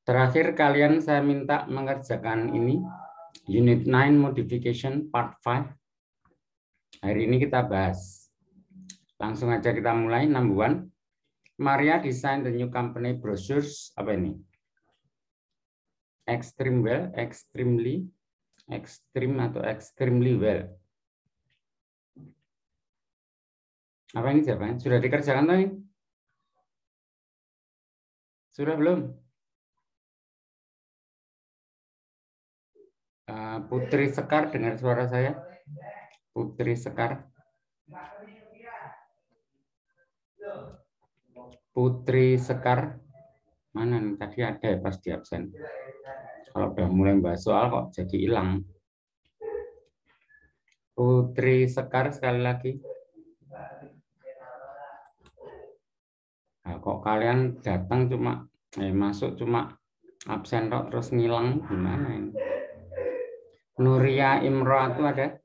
Terakhir kalian saya minta mengerjakan ini Unit 9 Modification Part 5. Hari ini kita bahas. Langsung aja kita mulai. Number 1. Maria design the new company brochures. Apa ini? Extreme well, extremely, extreme atau extremely well. Apa ini jawabannya? Sudah dikerjakan tadi? Sudah belum? Putri Sekar, dengar suara saya? Putri Sekar. Putri Sekar. Mana nih? Tadi ada ya pas di absen. Kalau udah mulai bahas soal kok jadi hilang. Putri Sekar sekali lagi. Nah, kok kalian datang cuma masuk cuma absen kok terus ngilang gimana ini? Nuria Imro itu ada?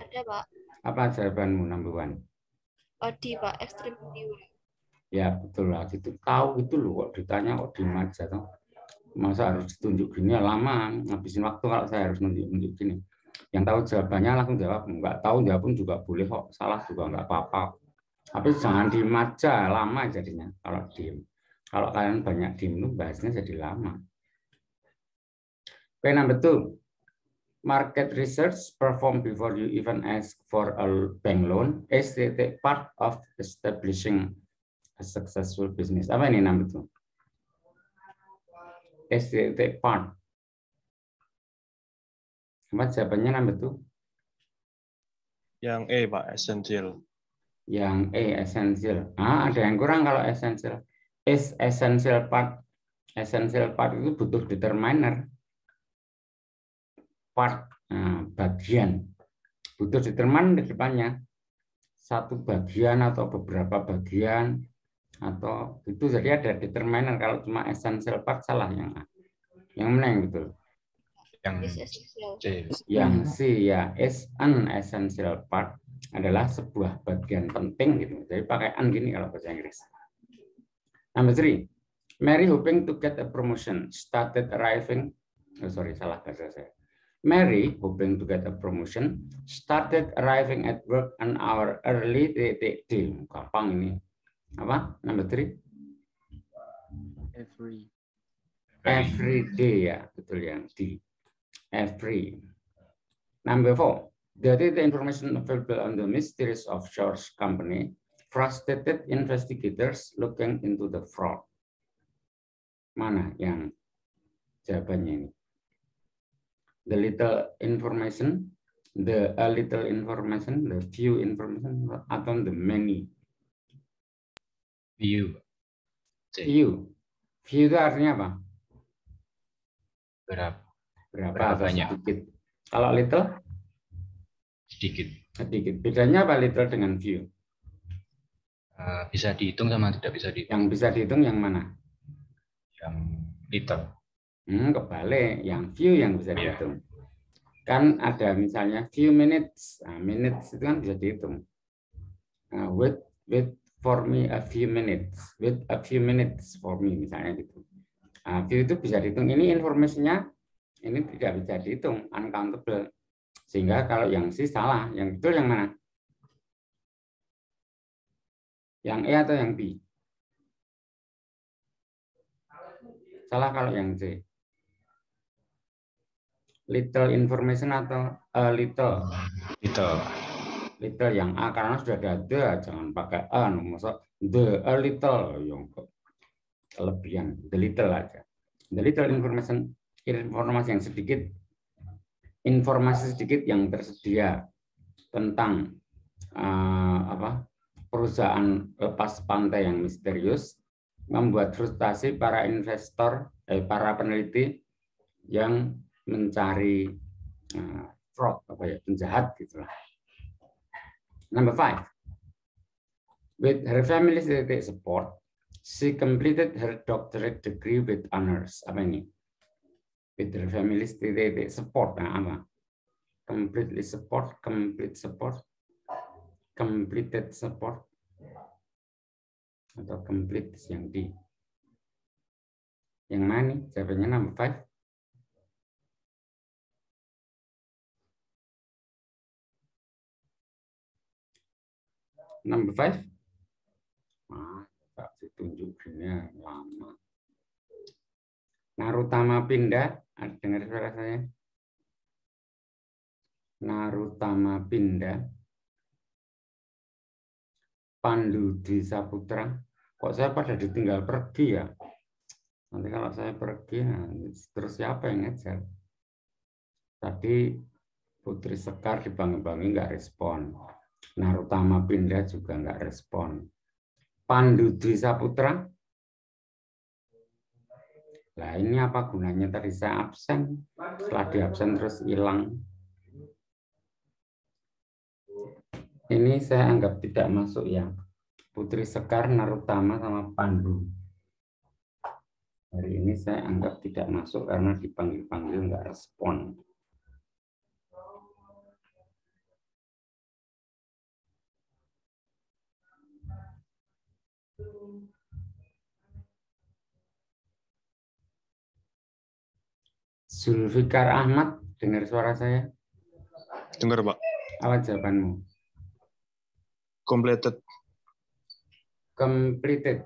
Ada, Pak. Apa jawabanmu, number 1? Di Pak, extremely well. Ya betul lah, gitu. Tahu gitu loh kok ditanya kok diem aja toh. Masa harus ditunjuk gini ya lama, ngabisin waktu kalau saya harus nunjuk gini. Yang tahu jawabannya langsung jawab, nggak tahu jawab pun juga boleh kok, salah juga nggak apa-apa. Tapi jangan diem aja, lama jadinya kalau diem. Kalau kalian banyak diem itu bahasnya jadi lama. Oke, number 2. Market research performed before you even ask for a bank loan is the part of establishing a successful business. Apa ini number 2? Is the part. Apa jawabannya number 2? Yang E, Pak, essential. Yang E, essential. Ada yang kurang kalau essential. Is essential part. Essential part itu butuh determiner. Part, bagian. Butuh determiner di depannya. Satu bagian atau beberapa bagian. Atau itu jadi ada determiner. Kalau cuma essential part salah yang A. Yang mana yang betul? Yang C ya. Is an essential part adalah sebuah bagian penting gitu. Jadi pakai an gini kalau bahasa Inggris. Number 3. Mary hoping to get a promotion started arriving. Salah bahasa saya. Mary hoping to get a promotion started arriving at work an hour early. Gampang ini. Apa? Number 3. Every day ya, betul yang D. Every. Number 4. The information available on the mysterious offshore company frustrated investigators looking into the fraud. Mana yang jawabannya ini? The little information, the a little information, the few information, atau the many? Few. Few. Few itu artinya apa? Berapa atau banyak? sedikit. Kalau little? Sedikit. Sedikit. Bedanya apa little dengan few? Bisa dihitung sama tidak bisa dihitung. Yang bisa dihitung yang mana? Yang little. Kebalik. Yang few yang bisa dihitung. Kan ada misalnya few minutes. Minutes itu kan bisa dihitung. Wait for me a few minutes. Wait a few minutes for me misalnya gitu. Few itu bisa dihitung. Ini informasinya ini tidak bisa dihitung, uncountable. Sehingga kalau yang C salah, yang betul yang mana? Yang E atau yang B? Salah kalau yang C. Little information atau little? Little yang A karena sudah ada the, jangan pakai a. Maksud the a little yang kelebihan, the little aja. The little information, informasi yang sedikit, informasi sedikit yang tersedia tentang perusahaan lepas pantai yang misterius membuat frustasi para investor, para peneliti yang mencari fraud, penjahat gitulah. Number 5. With her family's support, she completed her doctorate degree with honors. Apa ini? With her family's support, apa? Completely support, complete support, completed support, atau complete yang D. Yang mana nih? Jawabannya number 5. Number 5. Tak ditunjukinnya lama. Narutama pindah. Dengar suara saya? Narutama pindah. Pandu Dwi Saputra. Kok saya pada ditinggal pergi ya? Nanti kalau saya pergi, terus siapa yang ngejar? Tadi Putri Sekar dibangun-bangun nggak respon. Narutama pindah juga nggak respon. Pandu Dwi Saputra. Nah ini apa gunanya tadi saya absen? Setelah di absen terus hilang. Ini saya anggap tidak masuk ya. Putri Sekar, Narutama, sama Pandu. Hari ini saya anggap tidak masuk karena dipanggil-panggil nggak respon. Zulfikar Ahmad, dengar suara saya? Dengar, Pak. Apa jawabanmu? Completed. Completed.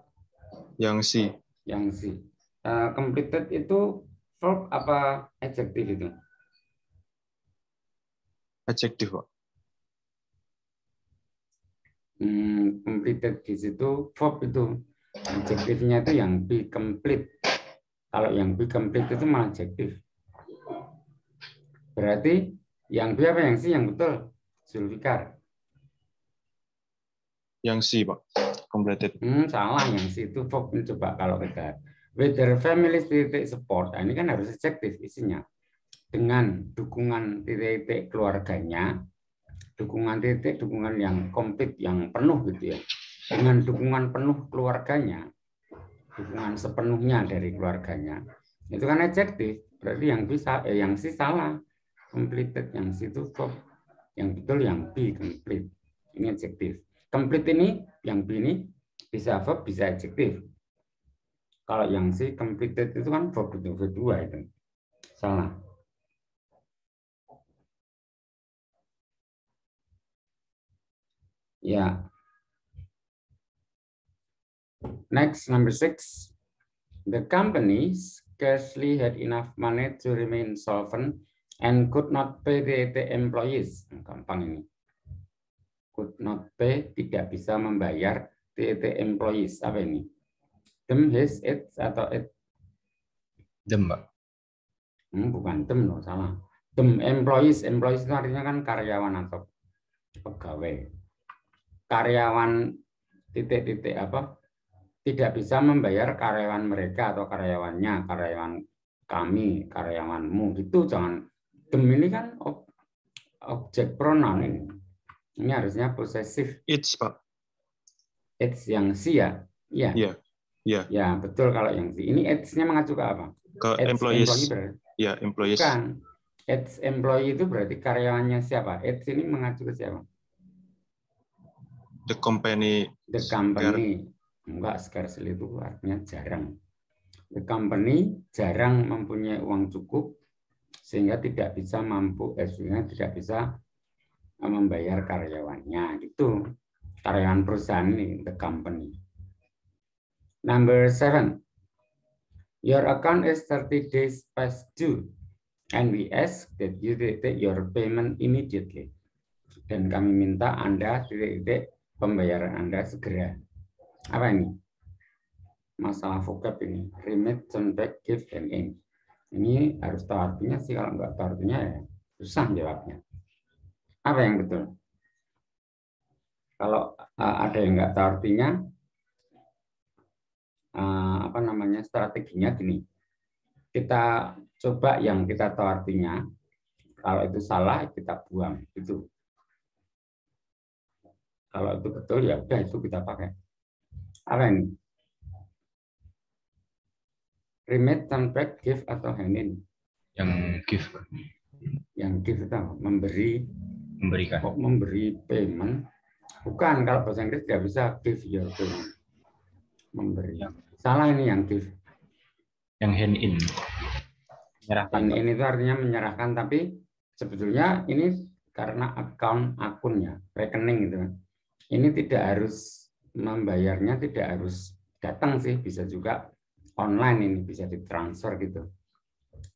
Yang C. Yang C. Completed itu verb apa adjektif itu? Adjektif, Pak. Completed di situ verb itu. Adjektifnya itu yang be complete. Kalau yang be complete itu malah adjektif. Berarti yang B apa yang C yang betul? Zulfikar. Yang C, Pak. Completed. Salah, yang C itu verb. Coba kalau kita whether family titik support, nah, ini kan harus adjektif isinya. Dengan dukungan titik keluarganya, dukungan yang komplit, yang penuh gitu ya. Dengan dukungan penuh keluarganya, dukungan sepenuhnya dari keluarganya. Itu kan adjektif. Berarti yang bisa yang C salah. Completed yang C itu verb. Yang betul yang B complete. Ini adjektif. Complete ini yang B ini bisa verb bisa adjektif. Kalau yang C completed itu kan verb itu kedua itu. Salah. Ya. Next, number 6. The company scarcely had enough money to remain solvent and could not pay the employees. Gampang ini. Could not pay, tidak bisa membayar the employees. Apa ini? Them, his, it, atau it? Them, Pak. Bukan them loh, salah. Them employees. Employees itu artinya kan karyawan atau pegawai. Karyawan titik-titik apa? Tidak bisa membayar karyawan mereka atau karyawannya, karyawan kami, karyawanmu, gitu. Jangan. Them ini kan objek pronoun ini. Ini harusnya possessive. It's, Pak. It's yang C ya? Iya. Iya. Iya. Ya, betul kalau yang C. Ini it's-nya mengacu ke apa? Ke It's employees. berarti. Ya, employees. Bukan. It's employee itu berarti karyawannya siapa? It's ini mengacu ke siapa? The company. The company. Enggak, scarcely itu artinya jarang. The company jarang mempunyai uang cukup sehingga tidak bisa sehingga tidak bisa membayar karyawannya. Itu karyawan perusahaan ini, the company. Number 7. Your account is 30 days past due and we ask that you take your payment immediately. Dan kami minta Anda pembayaran Anda segera. Apa ini? Masalah vocab ini. Remit, turn back, give, and aim. Ini harus tahu artinya sih. Kalau nggak tahu artinya ya susah jawabnya. Apa yang betul? Kalau ada yang nggak tahu artinya, strateginya gini. Kita coba yang kita tahu artinya. Kalau itu salah, kita buang. Itu. Kalau itu betul, ya udah itu kita pakai. Apa ini? Remit, turn back, give, atau hand in? Yang give. Yang give itu memberi. Memberikan. Kok memberi payment? Bukan, kalau bahasa Inggris tidak bisa give your payment. Memberi. Salah ini yang give. Yang hand in. Menyerahkan. Hand in itu artinya menyerahkan, tapi sebetulnya ini karena akunnya, rekening gitu. Ini tidak harus membayarnya, tidak harus datang sih, bisa juga online, ini bisa ditransfer gitu.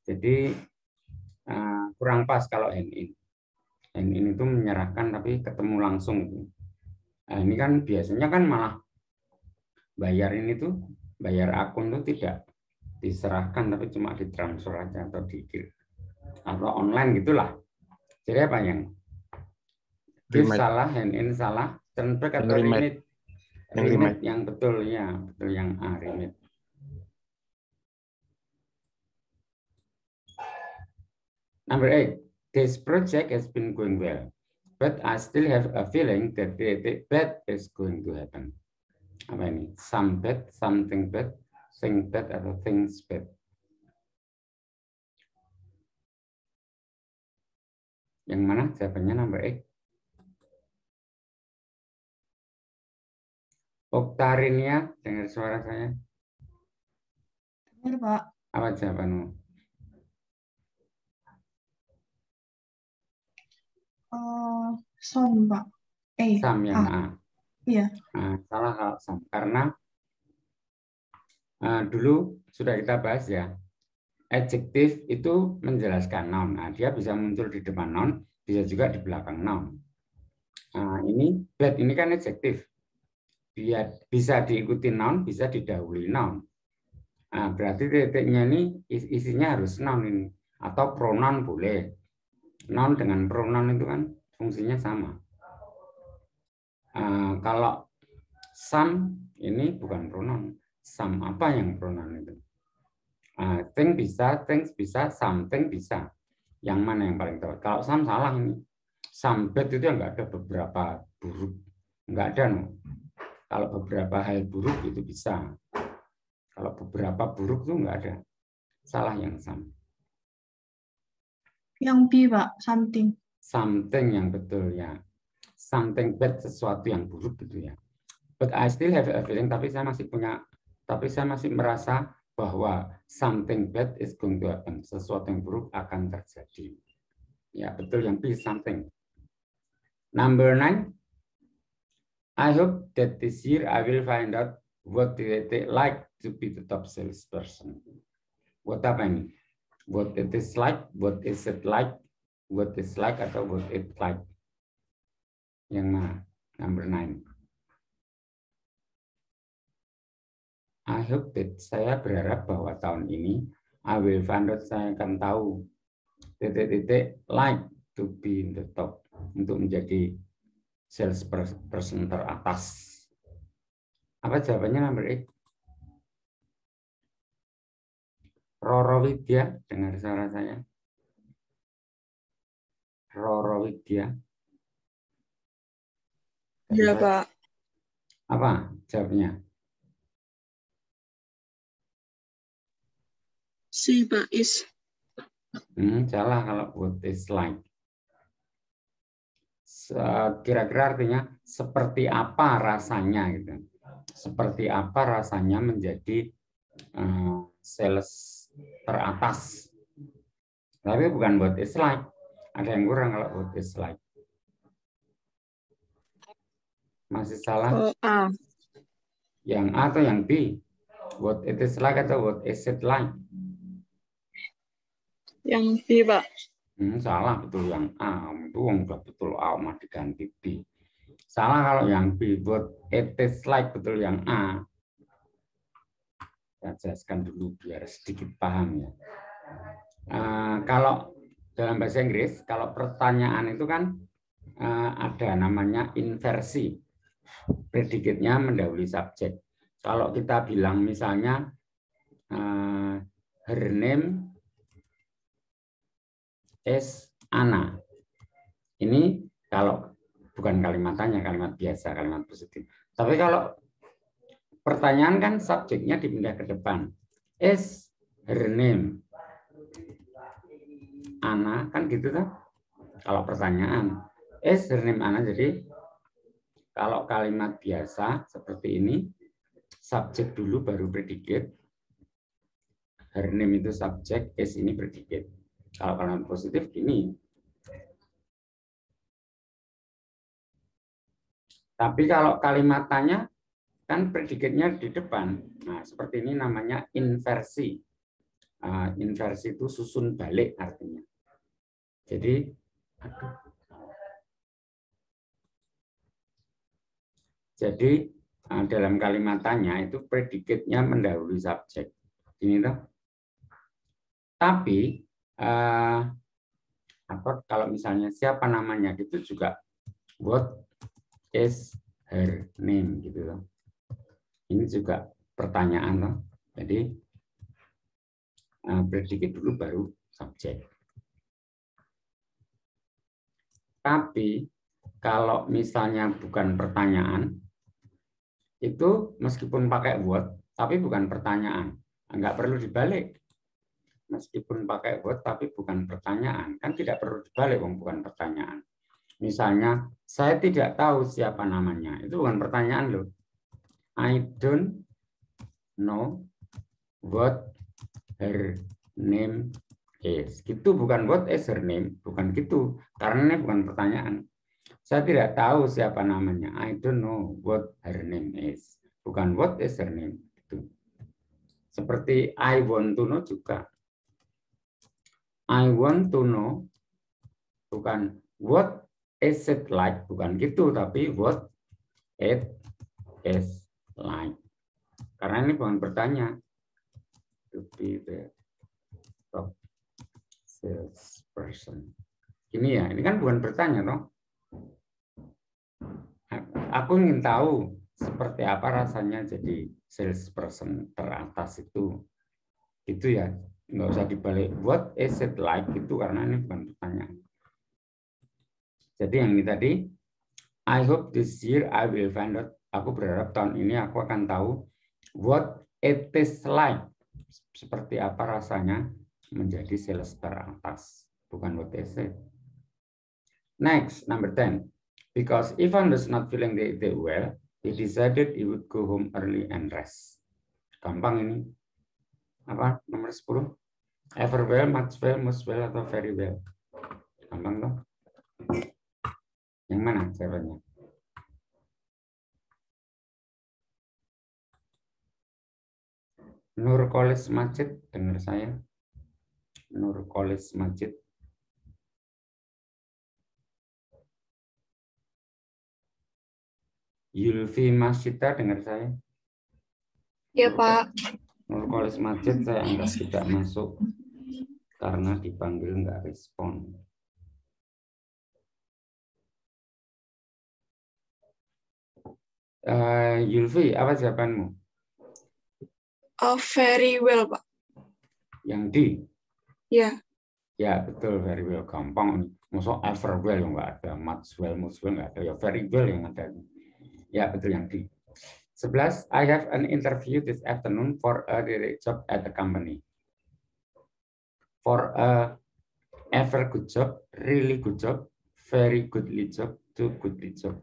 Jadi kurang pas kalau hand in. Hand in itu menyerahkan tapi ketemu langsung. Nah, ini kan biasanya kan malah bayar ini tuh, bayar akun tuh tidak diserahkan tapi cuma ditransfer aja atau atau online gitulah. Jadi apa yang give salah, hand in salah, turn back atau remit? Remit yang betul ya, betul yang A, remit. Number 8, this project has been going well, but I still have a feeling that the bad is going to happen. Apa ini? Some bad, something bad, thing bad, atau things bad. Yang mana jawabannya number 8? Oktarinia, dengar suara saya? Dengar, Pak. Apa jawabanmu? Some, Pak. Sam yang A. Iya. Nah, salah kalau sam. Karena dulu sudah kita bahas ya, adjektif itu menjelaskan noun. Nah, dia bisa muncul di depan noun, bisa juga di belakang noun. Nah, ini bad, ini kan adjektif. Dia bisa diikuti noun, bisa didahului noun. Nah, berarti titiknya ini isinya harus noun ini. Atau pronoun boleh. Noun dengan pronoun itu kan fungsinya sama. Kalau some ini bukan pronoun. Some apa yang pronoun itu? Thing bisa, things bisa, something bisa. Yang mana yang paling tepat? Kalau some salah ini. Some bad itu nggak ada beberapa buruk. Nggak ada. No. Kalau beberapa hal buruk itu bisa. Kalau beberapa buruk itu nggak ada. Salah yang some. Yang B, Pak, something. Something yang betul ya. Something bad, sesuatu yang buruk gitu ya. But I still have a feeling, tapi saya masih merasa bahwa something bad is going to happen. Sesuatu yang buruk akan terjadi. Ya, betul yang B, something. Number 9. I hope that this year I will find out what they like to be the top salesperson. What apa ini? What it is like, what is it like, what is like atau what it like. Yang mana? Number 9. I hope that, saya berharap bahwa tahun ini I will find out, saya akan tahu titik-titik like to be in the top, untuk menjadi salesperson teratas. Apa jawabannya number 8? Roro Widya, dengar suara saya? Roro Widya. Iya, Pak. Apa jawabnya? Si, Pak, is. Salah kalau what is like. Kira-kira artinya seperti apa rasanya gitu. Seperti apa rasanya menjadi sales teratas. Tapi bukan what is like. Ada yang kurang kalau what is like. Masih salah? Oh, A. Yang A atau yang B? What it is like atau what is it like? Yang B, Pak. Salah, betul yang A. Itu udah betul A, mah diganti B. Salah kalau yang B. What it is like, betul yang A. Saya jelaskan dulu biar sedikit paham ya. Kalau dalam bahasa Inggris, kalau pertanyaan itu kan ada namanya inversi. Predikatnya mendahului subjek. Kalau kita bilang misalnya her name is Anna. Ini kalau bukan kalimat tanya, kalimat biasa, kalimat positif. Tapi kalau pertanyaan kan subjeknya dipindah ke depan. Is her name Anna, kan gitu kan? Kalau pertanyaan, is her name Anna. Jadi kalau kalimat biasa seperti ini, subjek dulu baru predikat. her name itu subjek, is ini predicate. Kalau kalimat positif ini. Tapi kalau kalimat tanya kan predikatnya di depan. Nah, seperti ini namanya inversi. Inversi itu susun balik artinya. Jadi dalam kalimat tanya itu predikatnya mendahului subjek. Ini toh. Tapi kalau misalnya siapa namanya itu juga what is her name gitu loh. Ini juga pertanyaan loh. Jadi predikat dulu baru subjek. Tapi kalau misalnya bukan pertanyaan, itu meskipun pakai what, tapi bukan pertanyaan. Enggak perlu dibalik. Meskipun pakai what, tapi bukan pertanyaan. Kan tidak perlu dibalik, bukan pertanyaan. Misalnya, saya tidak tahu siapa namanya. Itu bukan pertanyaan loh. I don't know what her name is. Itu bukan what is her name. Bukan gitu. Karena ini bukan pertanyaan. Saya tidak tahu siapa namanya. I don't know what her name is. Bukan what is her name. Itu. Seperti I want to know juga. I want to know bukan what is it like. Bukan gitu. Tapi what it is like. Karena ini bukan pertanyaan. To be the top salesperson. Ini ya. Ini kan bukan pertanyaan, toh. Aku ingin tahu seperti apa rasanya jadi salesperson teratas itu. Itu ya, nggak usah dibalik. What is it like itu karena ini bukan pertanyaan. Jadi yang ini tadi, I hope this year I will find out. Aku berharap tahun ini aku akan tahu what it is like. Seperti apa rasanya menjadi sales teratas. Bukan what is it. Next, number 10. Because Ivan was not feeling that well, he decided he would go home early and rest. Gampang ini. Apa? Nomor 10. Ever well, much well, most well, atau very well. Gampang toh? Yang mana jawabannya? Nurkolis Majid, dengar saya. Nurkolis Majid. Yulfi Masita, dengar saya? Ya, Pak. Nurkolis Majid saya anggap tidak masuk karena dipanggil nggak respon. Yulfi, apa jawabanmu? Very well, Pak. Yang D? Ya. Ya, betul, very well. Gampang. Masuk ever well yang nggak ada. Much well, most well nggak ada. Ya, very well yang ada. Ya, betul yang D. 11. I have an interview this afternoon for a direct job at the company. For a ever good job, really good job, very goodly job, too goodly job.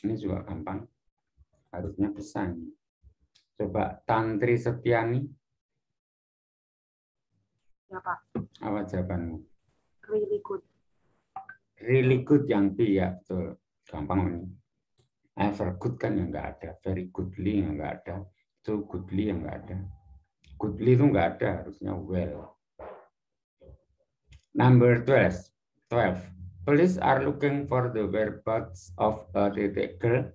Ini juga gampang. Harusnya bisa. Coba Tantri Setiani. Ya, Pak. Apa jawabanmu? Really good. Really good yang B ya, betul. Gampang ini. Ever good kan yang nggak ada. Very goodly yang nggak ada. Too goodly yang nggak ada. Goodly itu nggak ada, harusnya well. Number 12. Police are looking for the whereabouts of a little girl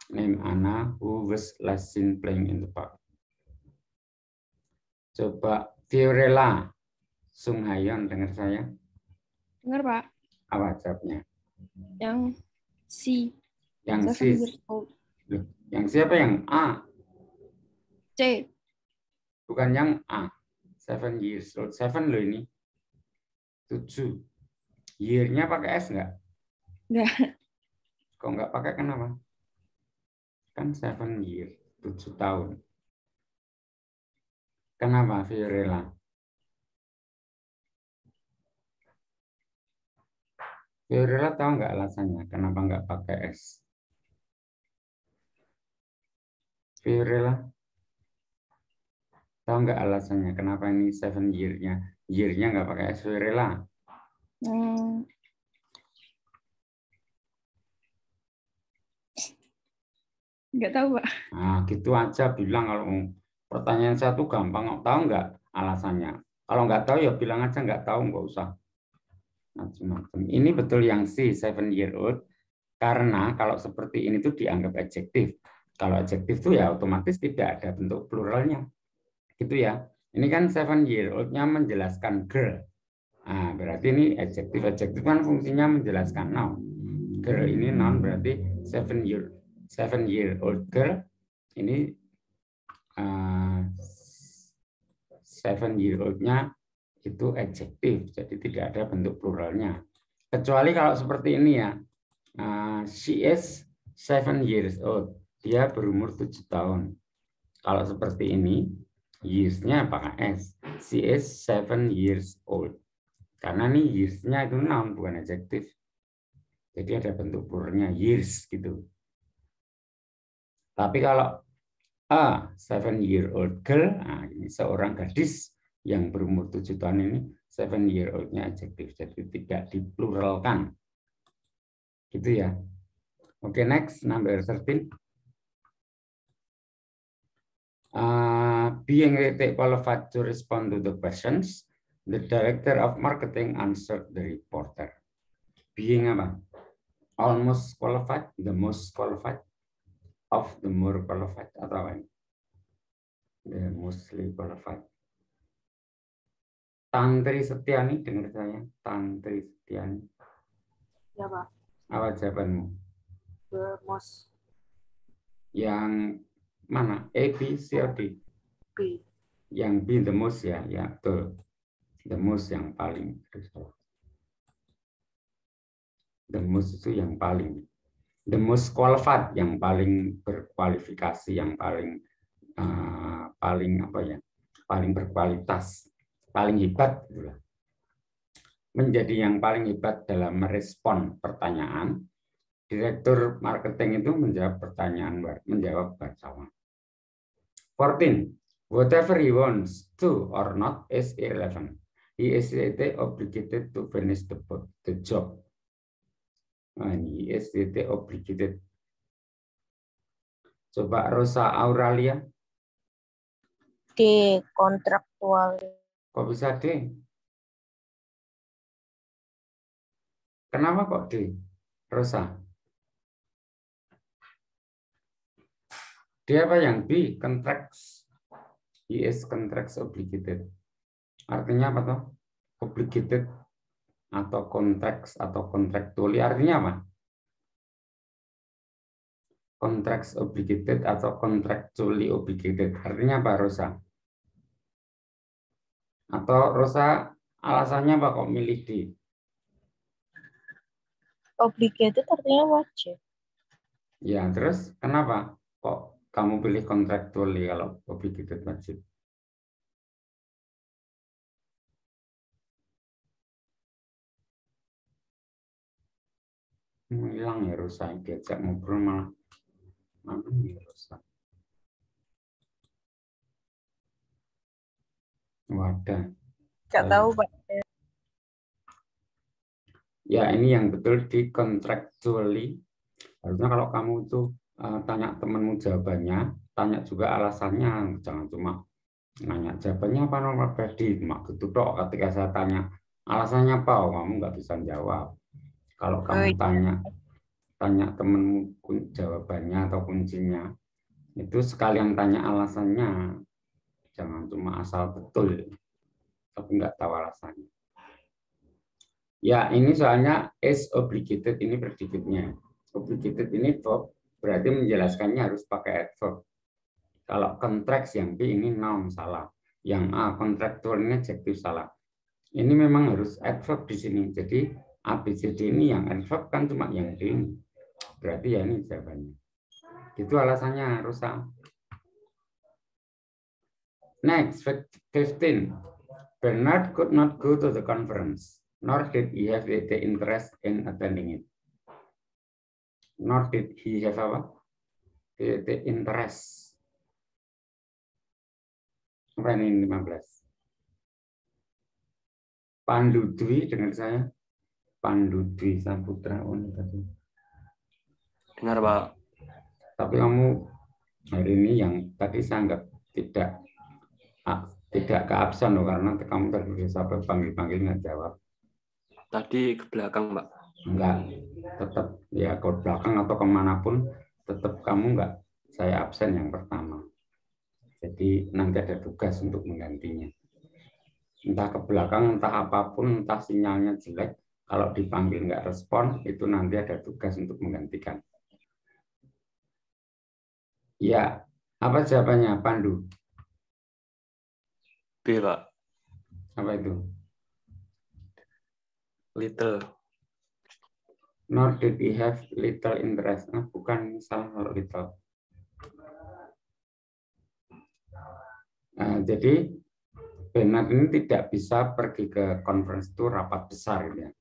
named Anna who was last seen playing in the park. Coba Fiorella Sunghayon, dengar saya? Dengar, Pak. Apa jawabnya? Yang C. Yang C. 7 years old. Yang siapa yang A? C. Bukan yang A. 7 years old. 7 loh ini. 7. Year-nya pakai S nggak? Nggak. Kok nggak pakai kenapa? Kan 7 year. 7 tahun. Kenapa Fiorella? Fiorella tahu nggak alasannya? Kenapa nggak pakai S? Fiorella? Tahu nggak alasannya? Kenapa ini 7 year-nya? Year-nya nggak pakai SV rela. Nggak tahu, Pak. Nah, gitu aja bilang kalau pertanyaan satu gampang. Tahu nggak alasannya? Kalau nggak tahu ya bilang aja nggak tahu, nggak usah macam-macam. Ini betul yang C, 7 year old. Karena kalau seperti ini tuh dianggap adjektif. Kalau adjektif tuh ya otomatis tidak ada bentuk pluralnya. Gitu ya. Ini kan 7 year old-nya menjelaskan girl. Nah, berarti ini adjektif. Adjektif kan fungsinya menjelaskan noun. Girl ini noun berarti 7 year old girl ini 7 year old-nya itu adjektif. Jadi tidak ada bentuk pluralnya. Kecuali kalau seperti ini ya. She is 7 years old. Dia berumur 7 tahun. Kalau seperti ini, years-nya pakai S. She is 7 years old. Karena nih years-nya itu noun, bukan adjektif. Jadi ada bentuk pluralnya, years gitu. Tapi kalau a 7 year old girl, nah ini seorang gadis yang berumur 7 tahun ini, 7 year old-nya adjektif. Jadi tidak dipluralkan. Gitu ya. Oke, next, number 13. Being qualified to respond to the questions, the director of marketing answered the reporter. Being apa? Almost qualified, the most qualified, of the more qualified, atau apa ini? The mostly qualified. Tantri Setiani, dengar saya. Tantri Setiani. Ya, Pak. Apa jawabanmu? The most. Yang mana? A, B, C, or D? B. Yang B, the most ya. Ya, betul. The most yang paling. The most itu yang paling. The most qualified yang paling berkualifikasi, yang paling apa ya? Paling berkualitas, paling hebat itulah. Menjadi yang paling hebat dalam merespon pertanyaan, direktur marketing itu menjawab pertanyaan, menjawab wartawan. 14. Whatever he wants to or not is irrelevant. He is obligated to finish the job. He is obligated. Coba Rosa Auralia. D. Kontraktual. Kok bisa D? Kenapa kok D? Rosa. Dia apa yang B? Contracts. He is contracts obligated. Artinya apa toh? Obligated atau contracts atau contractually artinya apa? Contracts obligated atau contractually obligated. Artinya apa, Rosa? Atau Rosa alasannya apa kok milih D? Obligated artinya wajib. Ya, terus kenapa kok kamu pilih contractually kalau obligated wajib? Hilang ya Rosa, diajak ngobrol malah mana ya Rosa? Wadah. Nggak tahu, Pak. Ya, ini yang betul di contractually. Harusnya kalau kamu itu tanya temanmu jawabannya, tanya juga alasannya, jangan cuma nanya jawabannya apa nomor pribadi, mak gitu dok. Ketika saya tanya alasannya apa, kamu nggak bisa jawab. Kalau kamu tanya temanmu jawabannya atau kuncinya, itu sekalian tanya alasannya, jangan cuma asal betul, tapi nggak tahu alasannya. Ya, ini soalnya is obligated, ini predikatnya. Obligated ini verb, berarti menjelaskannya harus pakai adverb. Kalau contracts yang B ini noun, salah. Yang A, contractual ini adjektif, salah. Ini memang harus adverb di sini. Jadi A, B, C, D ini yang adverb kan cuma yang D ini. Berarti ya ini jawabannya. Itu alasannya, Rosa. Next, 15. Bernard could not go to the conference, nor did he have the interest in attending it. Nor did he have apa? The interest. Apa ini 15? Pandu Dwi dengan saya. Pandu Dwi Saputra tadi. Dengar, Pak. Tapi kamu hari ini yang tadi saya anggap tidak ke absen loh, karena kamu tadi sampai panggil-panggil nggak jawab. Tadi ke belakang, Pak. Enggak, tetap ya ke belakang atau kemanapun, tetap kamu enggak saya absen yang pertama. Jadi nanti ada tugas untuk menggantinya. Entah ke belakang, entah apapun, entah sinyalnya jelek, kalau dipanggil enggak respon, itu nanti ada tugas untuk menggantikan. Ya, apa jawabannya, Pandu? B, Pak. Apa itu? Little. Nor did he have little interest. Nah, bukan salah kalau little. Jadi Bernard ini tidak bisa pergi ke conference itu rapat besar, gitu ya.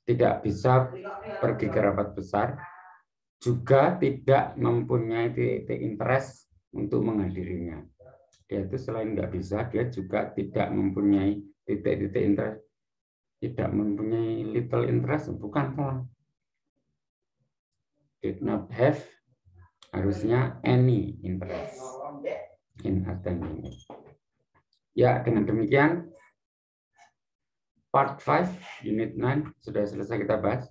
Tidak bisa pergi ke rapat besar, juga tidak mempunyai titik interest untuk menghadirinya. Dia itu selain nggak bisa, dia juga tidak mempunyai titik-titik interest, tidak mempunyai little interest, bukan salah. Did not have, harusnya any interest in attending. Ya, dengan demikian part 5 unit 9 sudah selesai kita bahas.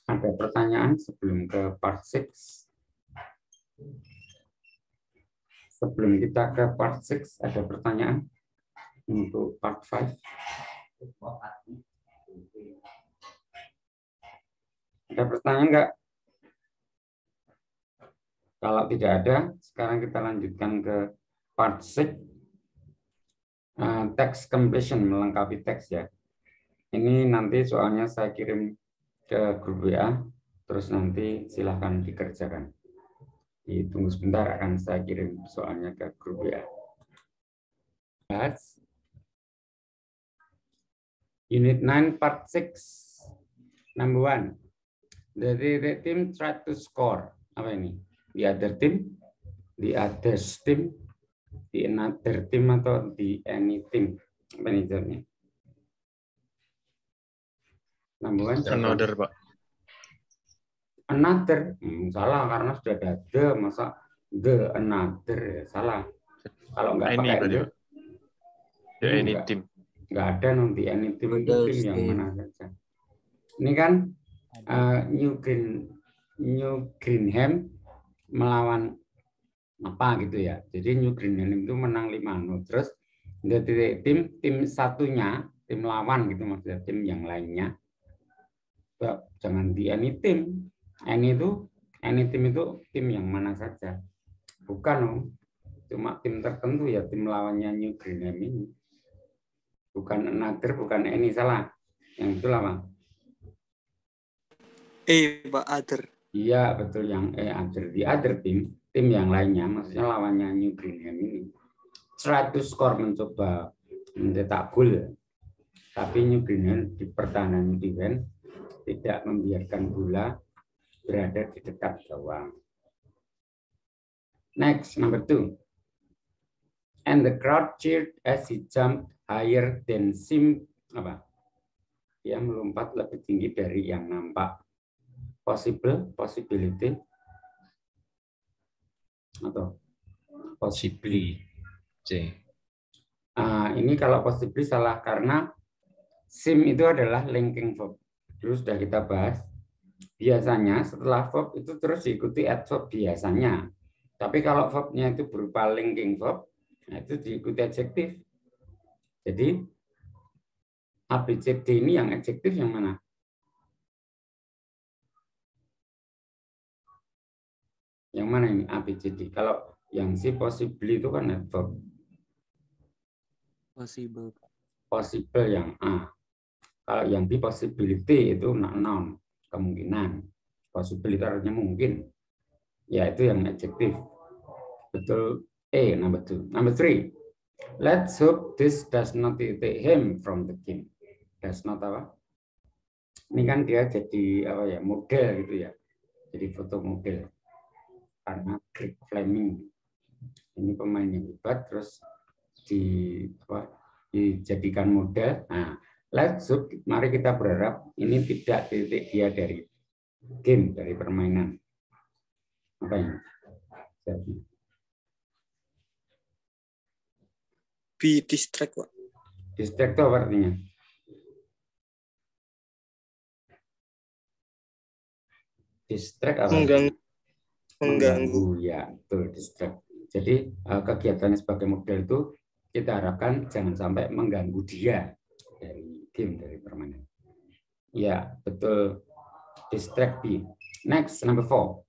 Ada pertanyaan sebelum ke part 6? Sebelum kita ke part 6 ada pertanyaan untuk part 5? Ada pertanyaan enggak? Kalau tidak ada, sekarang kita lanjutkan ke part 6. Text completion, melengkapi teks ya. Ini nanti soalnya saya kirim ke grup WA, terus nanti silahkan dikerjakan. Ditunggu sebentar, akan saya kirim soalnya ke grup WA. Unit 9 part 6. Number 1. The team tried to score. Apa ini? The other team, the others team, the another team, atau the any team. Apa ini jawabnya? Number 1. Another, Pak. Another. Salah karena sudah ada the, masa the another, salah. Kalau nggak pakai the, The any team. nggak ada nanti any team itu tim yang mana saja. Ini kan New Greenham melawan apa gitu ya. Jadi New Greenham itu menang 5-0. Terus dari tim satunya, tim lawan gitu maksudnya, tim yang lainnya. Jangan di any team. Any team itu tim yang mana saja. Bukan cuma tim tertentu ya, tim lawannya New Greenham ini. Bukan another, bukan any, salah. Yang itu apa? Pak, other. Iya, betul, yang other. The other team yang lainnya, maksudnya lawannya New Greenham ini. 100 skor mencoba mencetak gol. Tapi New Greenham di pertahanan defense tidak membiarkan bola berada di dekat gawang. Next, number 2. And the crowd cheered as he jumped higher than seemed. Apa? Dia melompat lebih tinggi dari yang nampak. Possibility, atau Possibly. C. Ini kalau possibly salah karena seem itu adalah linking verb. Dulu sudah kita bahas. Biasanya setelah verb itu terus diikuti adverb biasanya. Tapi kalau verbnya itu berupa linking verb, nah itu diikuti adjektif. Jadi ABCD ini yang adjektif yang mana? Yang mana ini ABCD? Kalau yang C possibly itu kan adverb. Possible yang A. Kalau yang B possibility itu noun, kemungkinan. Possible itu artinya mungkin. Ya itu yang adjektif. Betul. Number 2. Number 3. Let's hope this does not take him from the game. Does not apa? Ini kan dia jadi apa ya, model gitu ya. Jadi foto model. Karena Greg Fleming ini pemain yang hebat, terus dijadikan model. Nah, let's look, mari kita berharap ini tidak titik dia dari game, dari permainan. Apa ini? Be distract, Pak. Distract itu apa artinya? Distract apa? Mengganggu. Ya, betul, distract. Jadi kegiatannya sebagai model itu kita harapkan jangan sampai mengganggu dia dari game, dari permainan. Ya, betul. Distract B. Next, number 4.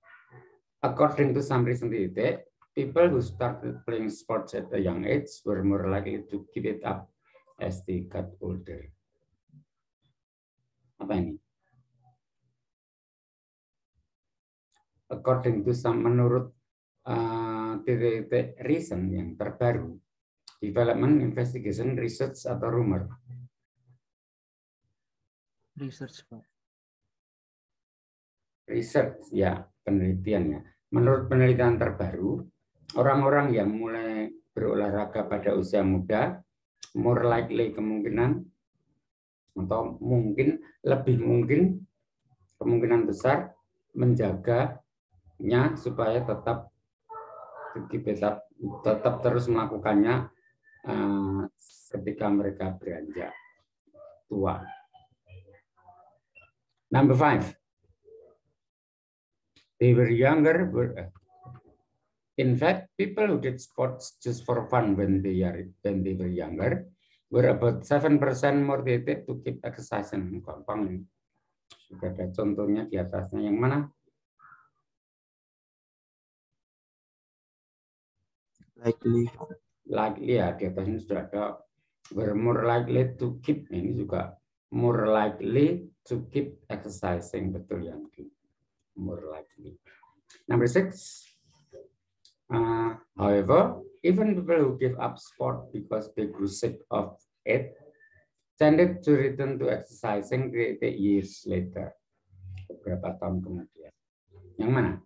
According to some recent data, people who started playing sports at a young age were more likely to keep it up as they got older. Apa ini? According to some, menurut titik recent yang terbaru, development, investigation, research, atau rumor? Research, Pak. Research, ya, penelitian ya. Menurut penelitian terbaru, orang-orang yang mulai berolahraga pada usia muda, more likely kemungkinan, atau mungkin, lebih mungkin, kemungkinan besar, menjaganya supaya tetap terus melakukannya ketika mereka beranjak tua. Number 5. They were younger. In fact, people who did sports just for fun when they were younger were about 7% motivated to keep exercising. Gampang ini. Sudah ada contohnya di atasnya. Yang mana? Likely ya, di atasnya sudah ada. Were more likely to keep. Ini juga more likely to keep exercising. Betul yang more likely. Number 6. However, even people who give up sport because they grew sick of it tended to return to exercising 3 years later. Beberapa tahun kemudian. Yang mana?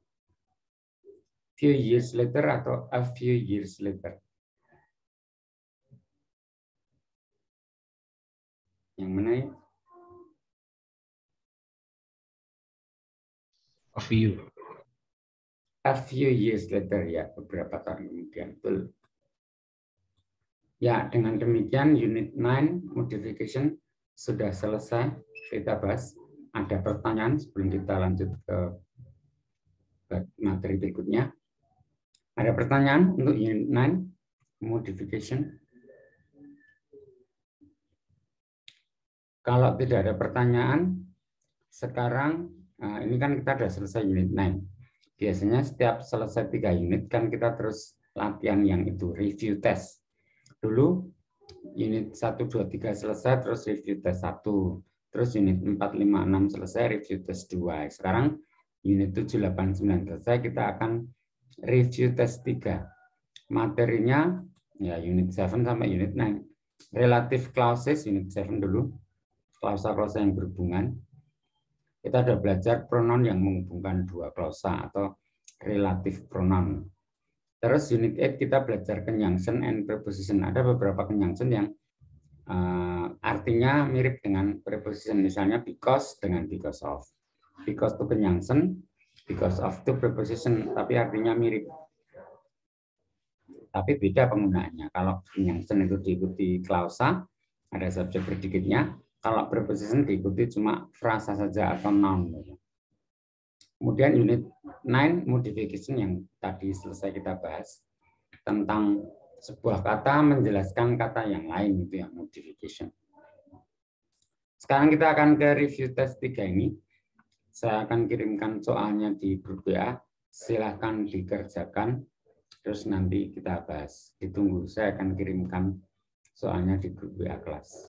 Few years later atau a few years later? Yang mana ya? A few. A few years later, ya, beberapa tahun kemudian. Betul. Ya, dengan demikian unit 9 modification sudah selesai kita bahas. Ada pertanyaan sebelum kita lanjut ke materi berikutnya? Ada pertanyaan untuk unit 9 modification? Kalau tidak ada pertanyaan, sekarang ini kan kita sudah selesai unit 9. Biasanya setiap selesai 3 unit kan kita terus latihan yang itu, review test. Dulu unit 1, 2, 3 selesai, terus review test 1. Terus unit 4, 5, 6 selesai, review test 2. Sekarang unit 7, 8, 9 selesai, kita akan review test 3. Materinya ya unit 7 sampai unit 9. Relative clauses unit 7 dulu. Klausa-klausa yang berhubungan. Kita sudah belajar pronoun yang menghubungkan 2 klausa atau relative pronoun. Terus unit 8 kita belajar conjunction and preposition. Ada beberapa conjunction yang artinya mirip dengan preposition. Misalnya because dengan because of. Because to conjunction, because of to preposition. Tapi artinya mirip. Tapi beda penggunaannya. Kalau conjunction itu diikuti klausa, ada subjek predikatnya. Kalau preposition diikuti cuma frasa saja atau noun. Kemudian unit 9 modification yang tadi selesai kita bahas tentang sebuah kata menjelaskan kata yang lain, itu yang modification. Sekarang kita akan ke review test 3 ini. Saya akan kirimkan soalnya di grup WA. Silahkan dikerjakan. Terus nanti kita bahas. Ditunggu, saya akan kirimkan soalnya di grup WA kelas.